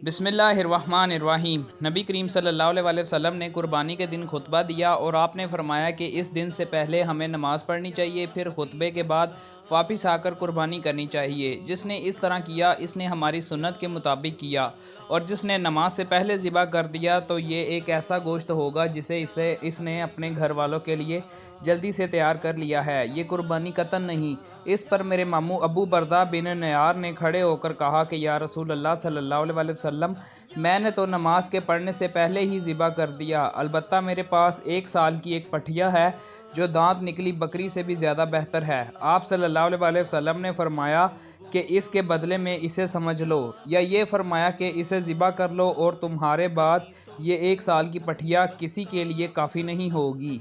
बिस्मिल्लाहिर्रहमानिर्रहीम। नबी करीम सल्लल्लाहु अलैहि वसल्लम ने कुर्बानी के दिन खुतबा दिया और आपने फरमाया कि इस दिन से पहले हमें नमाज़ पढ़नी चाहिए, फिर खुतबे के बाद वापस आकर कुर्बानी करनी चाहिए। जिसने इस तरह किया इसने हमारी सुन्नत के मुताबिक किया, और जिसने नमाज से पहले ज़िबा कर दिया तो ये एक ऐसा गोश्त होगा जिसे इसने अपने घर वालों के लिए जल्दी से तैयार कर लिया है। ये कुर्बानी कतन नहीं। इस पर मेरे मामू अबू बरदा बिन नयार ने खड़े होकर कहा कि या रसूल अल्लाह सल्लल्लाहु अलैहि वसल्लम, मैंने तो नमाज के पढ़ने से पहले ही ज़िबा कर दिया। अलबत्ता मेरे पास 1 साल की एक पठिया है जो दांत निकली बकरी से भी ज़्यादा बेहतर है। आप सल्लल्लाहु अलैहि वसल्लम ने फरमाया कि इसके बदले में इसे समझ लो, या ये फरमाया कि इसे ज़िबा कर लो और तुम्हारे बाद ये 1 साल की पठिया किसी के लिए काफ़ी नहीं होगी।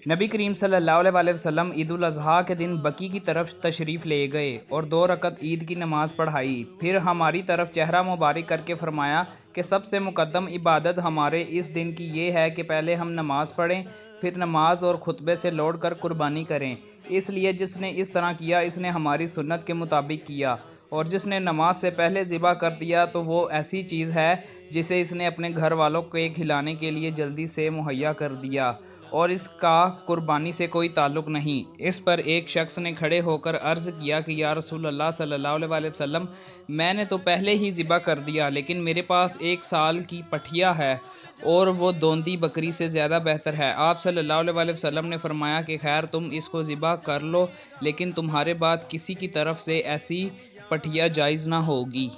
नबी करीम सल्लल्लाहु अलैहि वसल्लम ईद उल अज़हा के दिन बकी की तरफ तशरीफ़ ले गए और 2 रकत ईद की नमाज़ पढ़ाई। फिर हमारी तरफ चेहरा मुबारक करके फ़रमाया कि सबसे मुक़द्दम इबादत हमारे इस दिन की ये है कि पहले हम नमाज़ पढ़ें, फिर नमाज और खुतबे से लौट कर कुर्बानी करें। इसलिए जिसने इस तरह किया इसने हमारी सुन्नत के मुताबिक किया, और जिसने नमाज से पहले ज़िबा कर दिया तो वो ऐसी चीज़ है जिसे इसने अपने घर वालों के खिलाने के लिए जल्दी से मुहैया कर दिया, और इसका कुर्बानी से कोई ताल्लुक़ नहीं। इस पर एक शख्स ने खड़े होकर अर्ज़ किया कि या रसूल अल्लाह सल्लल्लाहु अलैहि वसल्लम, मैंने तो पहले ही ज़िबा कर दिया, लेकिन मेरे पास 1 साल की पठिया है और वो दोंदी बकरी से ज़्यादा बेहतर है। आप सल्लल्लाहु अलैहि वसल्लम ने फरमाया कि खैर तुम इसको ज़िबा कर लो, लेकिन तुम्हारे बाद किसी की तरफ से ऐसी पठिया जायज़ ना होगी।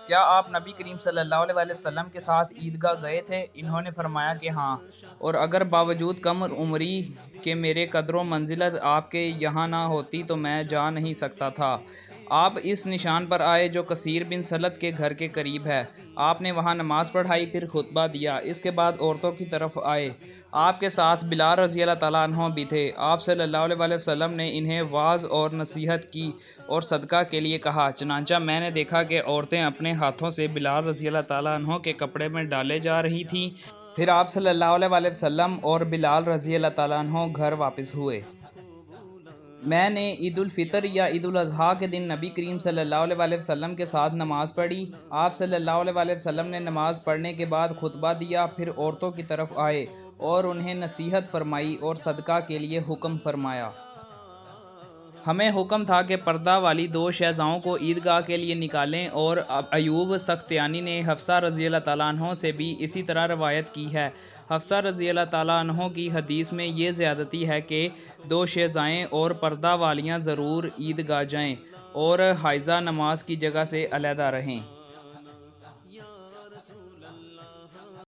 क्या आप नबी करीम सल्लल्लाहु अलैहि वसल्लम के साथ ईदगाह गए थे? इन्होंने फरमाया कि हाँ, और अगर बावजूद कम उम्री के मेरे कदरों मंजिलत आपके यहाँ ना होती तो मैं जा नहीं सकता था। आप इस निशान पर आए जो कसीर बिन सलत के घर के करीब है। आपने वहाँ नमाज़ पढ़ाई, फिर खुतबा दिया। इसके बाद औरतों की तरफ आए। आपके साथ बिलाल रज़ी अल्लाह ताला अन्हो भी थे। आप सल्लल्लाहु अलैहि वसल्लम ने इन्हें वाज़ और नसीहत की और सदका के लिए कहा। चनांचा मैंने देखा कि औरतें अपने हाथों से बिलाल रज़ी अल्लाह ताला अन्हो के कपड़े में डाले जा रही थीं। फिर आप सल्लल्लाहु अलैहि वसल्लम और बिलाल रज़ी अल्लाह ताला अन्हो घर वापस हुए। मैंने ईद उल फ़ितर या ईद उल अज़हा के दिन नबी करीम सल्लल्लाहु अलैहि वसल्लम के साथ नमाज़ पढ़ी। आप सल्लल्लाहु अलैहि वसल्लम ने नमाज़ पढ़ने के बाद खुतबा दिया, फिर औरतों की तरफ आए और उन्हें नसीहत फरमाई और सदका के लिए हुक्म फरमाया। हमें हुक्म था कि पर्दा वाली 2 शहज़ाओं को ईदगाह के लिए निकालें, और अयूब सख्तियानी ने हफ्सा रज़ी अल्लाह ताला अन्हो से भी इसी तरह रवायत की है। हफ्सा रज़ी अल्लाह ताला अन्हो की हदीस में ये ज़्यादती है कि 2 शहज़ाएँ और पर्दा वालियाँ ज़रूर ईदगाह जाएँ और हाइज़ा नमाज की जगह से अलहदा रहें।